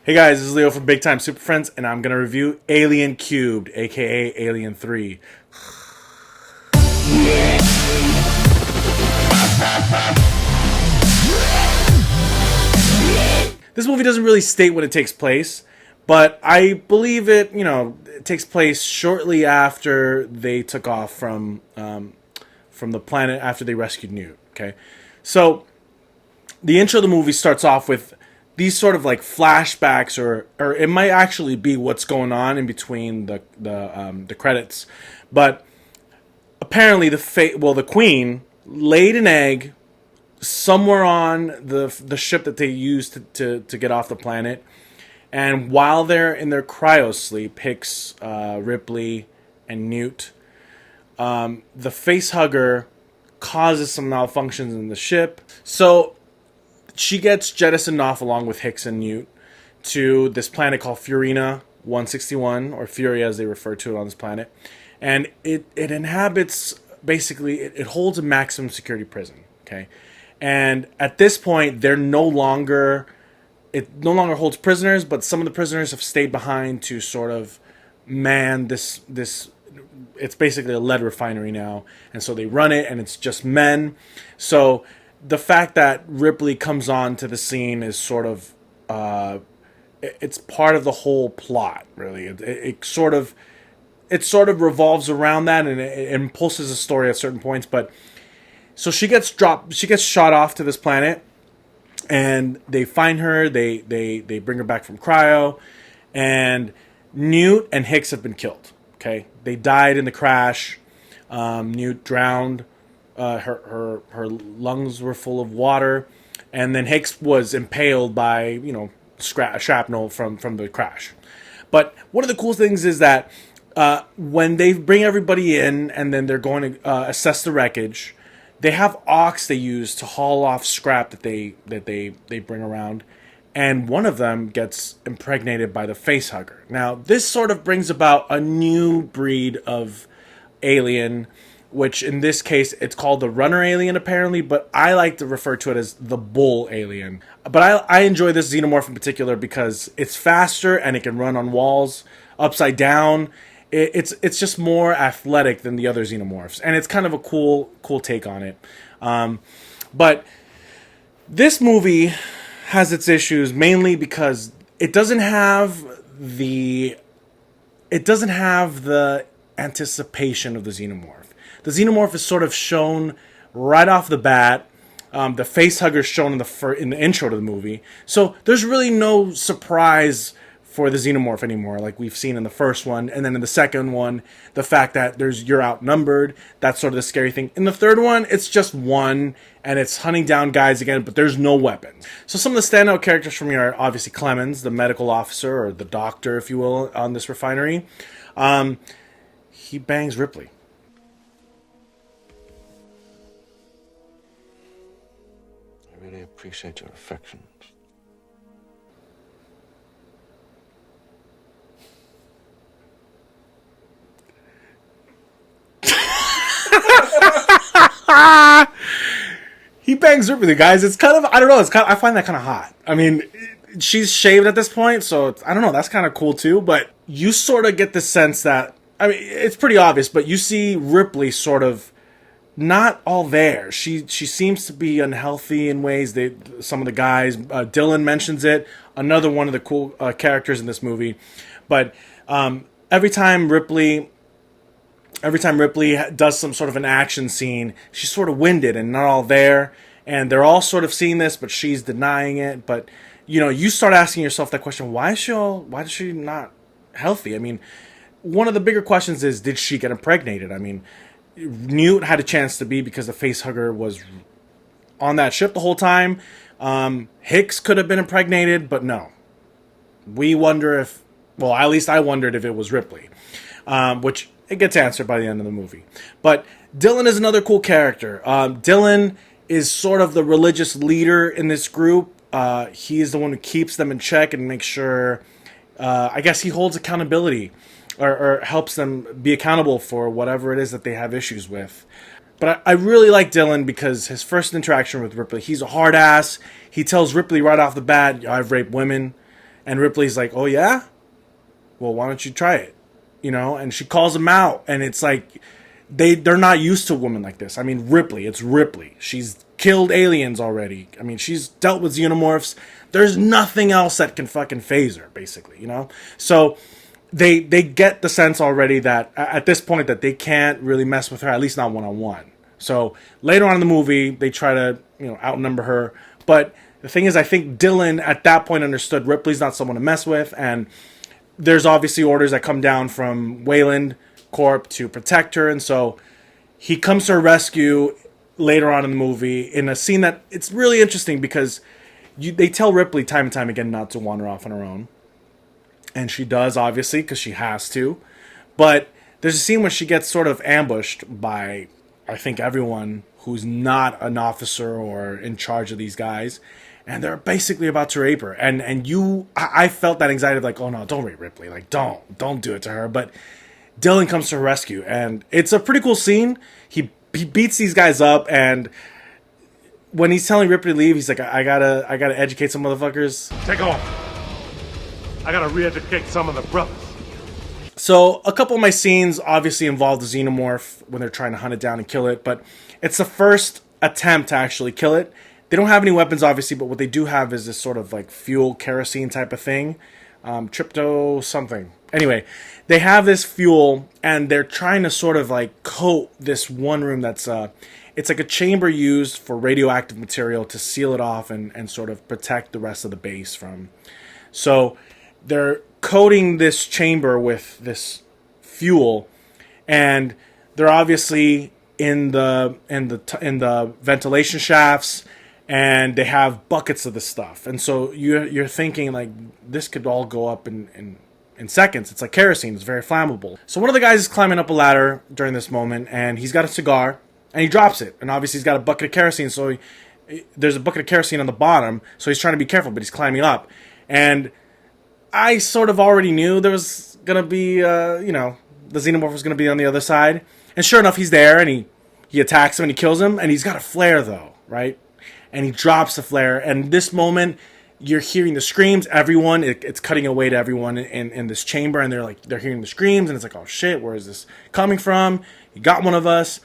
Hey guys, this is Leo from Big Time Super Friends, and I'm going to review Alien Cubed, aka Alien 3. This movie doesn't really state when it takes place, but I believe it takes place shortly after they took off from the planet after they rescued Newt. Okay, so the intro of the movie starts off with these sort of like flashbacks, or it might actually be what's going on in between the credits, but apparently the Queen laid an egg somewhere on the ship that they used to get off the planet, and while they're in their cryo sleep, Hicks, Ripley, and Newt, the face hugger causes some malfunctions in the ship, so she gets jettisoned off along with Hicks and Newt to this planet called Fiorina 161, or Fury as they refer to it on this planet. And it inhabits, basically, it holds a maximum security prison. Okay. And at this point, it no longer holds prisoners, but some of the prisoners have stayed behind to sort of man this it's basically a lead refinery now, and so they run it, and it's just men. So the fact that Ripley comes on to the scene is sort of it's part of the whole plot, really. It sort of revolves around that, and it impulses a story at certain points. But so she gets shot off to this planet, and they find her. They bring her back from cryo, and Newt and Hicks have been killed. Okay, they died in the crash. Newt drowned. Her lungs were full of water, and then Hicks was impaled by shrapnel from the crash. But one of the cool things is that when they bring everybody in and then they're going to assess the wreckage, they have ox they use to haul off scrap that they bring around, and one of them gets impregnated by the face hugger. Now this sort of brings about a new breed of alien, which in this case it's called the runner alien apparently, but I like to refer to it as the bull alien. But I enjoy this xenomorph in particular because it's faster and it can run on walls upside down. It's just more athletic than the other xenomorphs, and it's kind of a cool take on it. But this movie has its issues mainly because it doesn't have the anticipation of the xenomorph. The xenomorph is sort of shown right off the bat. The face hugger is shown in the intro to the movie, so there's really no surprise for the xenomorph anymore, like we've seen in the first one. And then in the second one, the fact that you're outnumbered, that's sort of the scary thing. In the third one, it's just one, and it's hunting down guys again, but there's no weapons. So some of the standout characters for me are obviously Clemens, the medical officer, or the doctor, if you will, on this refinery. He bangs Ripley. I really appreciate your affections. He bangs Ripley, guys. It's kind of, I don't know, I find that kind of hot. I mean, she's shaved at this point, so I don't know, that's kind of cool too. But you sort of get the sense that, I mean, it's pretty obvious, but you see Ripley sort of not all there. She seems to be unhealthy in ways. Some of the guys, Dylan mentions it, another one of the cool characters in this movie. But every time Ripley does some sort of an action scene, she's sort of winded and not all there. And they're all sort of seeing this, but she's denying it. But you start asking yourself that question: why is she not healthy? I mean, one of the bigger questions is, did she get impregnated? I mean, Newt had a chance to be because the face hugger was on that ship the whole time. Hicks could have been impregnated, but no. We wonder if, well, at least I wondered if it was Ripley, which it gets answered by the end of the movie. But Dylan is another cool character. Dylan is sort of the religious leader in this group. He is the one who keeps them in check and makes sure, I guess he holds accountability, or helps them be accountable for whatever it is that they have issues with. But I really like Dylan because his first interaction with Ripley, he's a hard ass. He tells Ripley right off the bat, I've raped women. And Ripley's like, oh yeah? Well, why don't you try it? You know, and she calls him out, and it's like they're not used to a woman like this. I mean, Ripley, it's Ripley. She's killed aliens already. I mean, she's dealt with xenomorphs. There's nothing else that can fucking phase her, basically, you know? So they get the sense already that at this point that they can't really mess with her, at least not one-on-one. So later on in the movie, they try to, you know, outnumber her. But the thing is, I think Dylan at that point understood Ripley's not someone to mess with, and there's obviously orders that come down from Wayland Corp to protect her, and so he comes to her rescue later on in the movie in a scene that it's really interesting because they tell Ripley time and time again not to wander off on her own, and she does, obviously, because she has to. But there's a scene where she gets sort of ambushed by, I think, everyone who's not an officer or in charge of these guys, and they're basically about to rape her. And I felt that anxiety of like, oh no, don't rape Ripley, like don't do it to her. But Dylan comes to her rescue, and it's a pretty cool scene. He beats these guys up, and when he's telling Ripley to leave, he's like, I gotta educate some motherfuckers. Take off. I gotta re-educate some of the brothers. So a couple of my scenes obviously involve the xenomorph when they're trying to hunt it down and kill it, but it's the first attempt to actually kill it. They don't have any weapons, obviously, but what they do have is this sort of like fuel kerosene type of thing. Trypto something. Anyway, they have this fuel, and they're trying to sort of like coat this one room that's it's like a chamber used for radioactive material to seal it off and sort of protect the rest of the base from. So they're coating this chamber with this fuel, and they're obviously in the ventilation shafts, and they have buckets of the stuff. And so you're thinking like this could all go up in seconds. It's like kerosene. It's very flammable. So one of the guys is climbing up a ladder during this moment, and he's got a cigar, and he drops it. And obviously he's got a bucket of kerosene, so there's a bucket of kerosene on the bottom, so he's trying to be careful, but he's climbing up. And I sort of already knew there was going to be, the xenomorph was going to be on the other side. And sure enough, he's there, and he attacks him, and he kills him, and he's got a flare, though, right? And he drops the flare, and this moment, you're hearing the screams. Everyone, it's cutting away to everyone in this chamber, and they're hearing the screams, and it's like, oh shit, where is this coming from? He got one of us.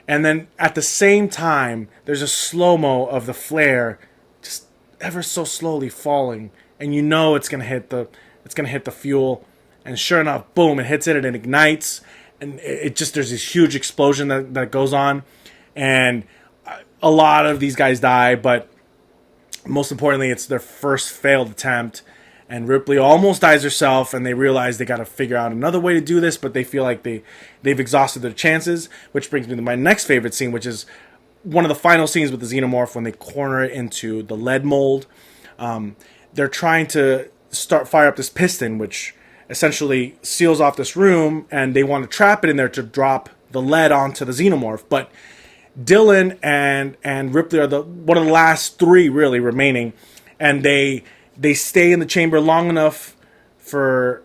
And then at the same time, there's a slow-mo of the flare just ever so slowly falling, and you know it's gonna hit the fuel, and sure enough, boom, it hits it and it ignites, and there's this huge explosion that goes on, and a lot of these guys die, but most importantly, it's their first failed attempt, and Ripley almost dies herself, and they realize they got to figure out another way to do this, but they feel like they've exhausted their chances, which brings me to my next favorite scene, which is one of the final scenes with the xenomorph when they corner it into the lead mold. They're trying to fire up this piston, which essentially seals off this room, and they want to trap it in there to drop the lead onto the xenomorph, but Dylan and Ripley are one of the last three really remaining, and they stay in the chamber long enough for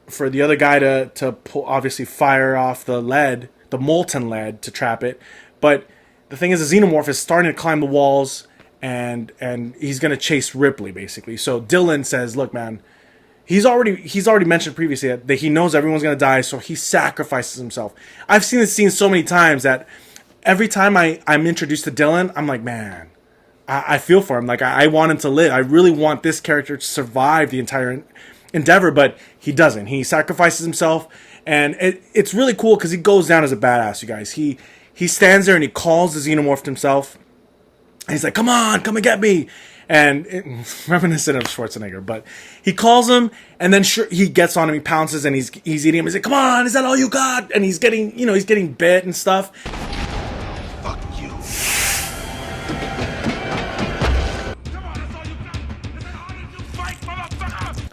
the other guy to obviously fire off the molten lead to trap it. But the thing is, the xenomorph is starting to climb the walls, and he's going to chase Ripley basically. So Dylan says, "Look, man, he's already mentioned previously that he knows everyone's going to die, so he sacrifices himself." I've seen this scene so many times that every time I'm introduced to Dylan, I'm like, man, I feel for him. Like, I want him to live. I really want this character to survive the entire endeavor, but he doesn't. He sacrifices himself, and it's really cool because he goes down as a badass, you guys. He stands there and he calls the xenomorph himself, and he's like, come on, come and get me. And reminiscent of Schwarzenegger, but he calls him, and then he gets on him, he pounces, and he's eating him. He's like, come on, is that all you got? And he's getting bit and stuff.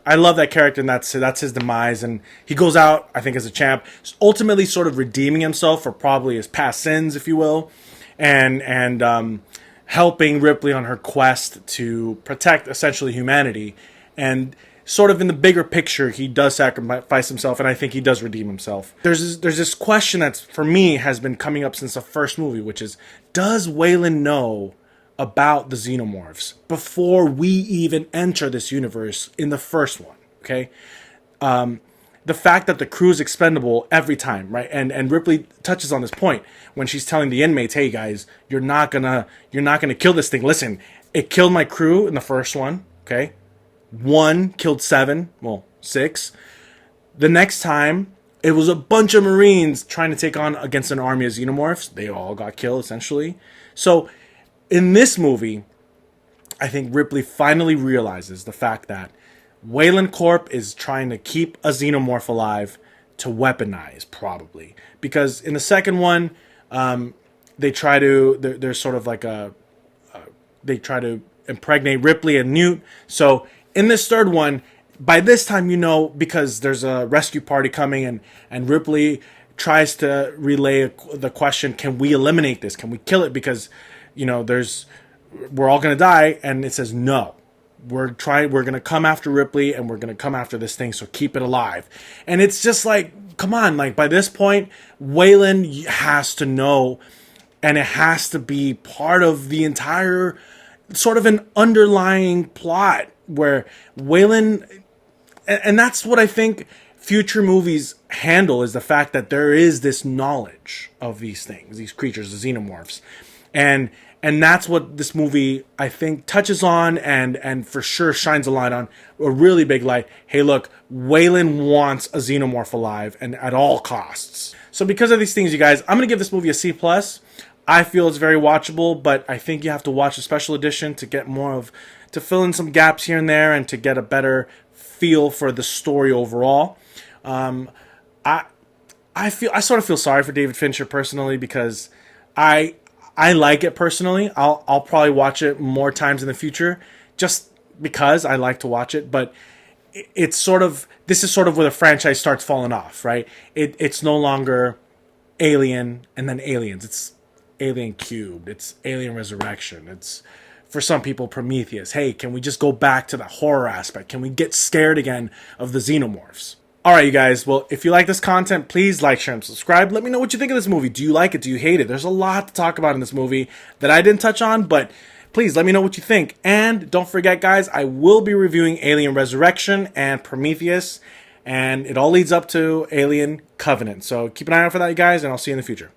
I love that character, and that's his demise, and he goes out, I think, as a champ, ultimately sort of redeeming himself for probably his past sins, if you will, and helping Ripley on her quest to protect, essentially, humanity. And sort of in the bigger picture, he does sacrifice himself, and I think he does redeem himself. There's this question that's, for me, has been coming up since the first movie, which is, does Wayland know about the xenomorphs before we even enter this universe in the first one. Okay. The fact that the crew is expendable every time, right? And Ripley touches on this point when she's telling the inmates, "Hey guys, you're not gonna kill this thing. Listen, it killed my crew in the first one. Okay, 1 killed 7, well 6. The next time it was a bunch of Marines trying to take on against an army of xenomorphs. They all got killed essentially. So in this movie, I think Ripley finally realizes the fact that Weyland Corp is trying to keep a xenomorph alive to weaponize, probably. Because in the second one, they try to, there's sort of like they try to impregnate Ripley and Newt. So in this third one, by this time, you know, because there's a rescue party coming and Ripley tries to relay the question, can we eliminate this? Can we kill it? Because, you know, we're all going to die. And it says, no. We're going to come after Ripley and we're going to come after this thing, so keep it alive. And it's just like, come on, like by this point, Weyland has to know, and it has to be part of the entire sort of an underlying plot where Weyland, and that's what I think future movies handle, is the fact that there is this knowledge of these things, these creatures, the xenomorphs. And that's what this movie, I think, touches on and for sure shines a light on, a really big light. Hey, look, Weyland wants a xenomorph alive, and at all costs. So because of these things, you guys, I'm going to give this movie a C+. I feel it's very watchable, but I think you have to watch the special edition to get to fill in some gaps here and there and to get a better feel for the story overall. I sort of feel sorry for David Fincher personally, because I like it personally. I'll probably watch it more times in the future just because I like to watch it. But this is sort of where the franchise starts falling off, right? It's no longer Alien and then Aliens. It's Alien Cubed. It's Alien Resurrection. It's, for some people, Prometheus. Hey, can we just go back to the horror aspect? Can we get scared again of the xenomorphs? Alright, you guys, well, if you like this content, please like, share, and subscribe. Let me know what you think of this movie. Do you like it? Do you hate it? There's a lot to talk about in this movie that I didn't touch on, but please let me know what you think. And don't forget, guys, I will be reviewing Alien Resurrection and Prometheus, and it all leads up to Alien Covenant. So keep an eye out for that, you guys, and I'll see you in the future.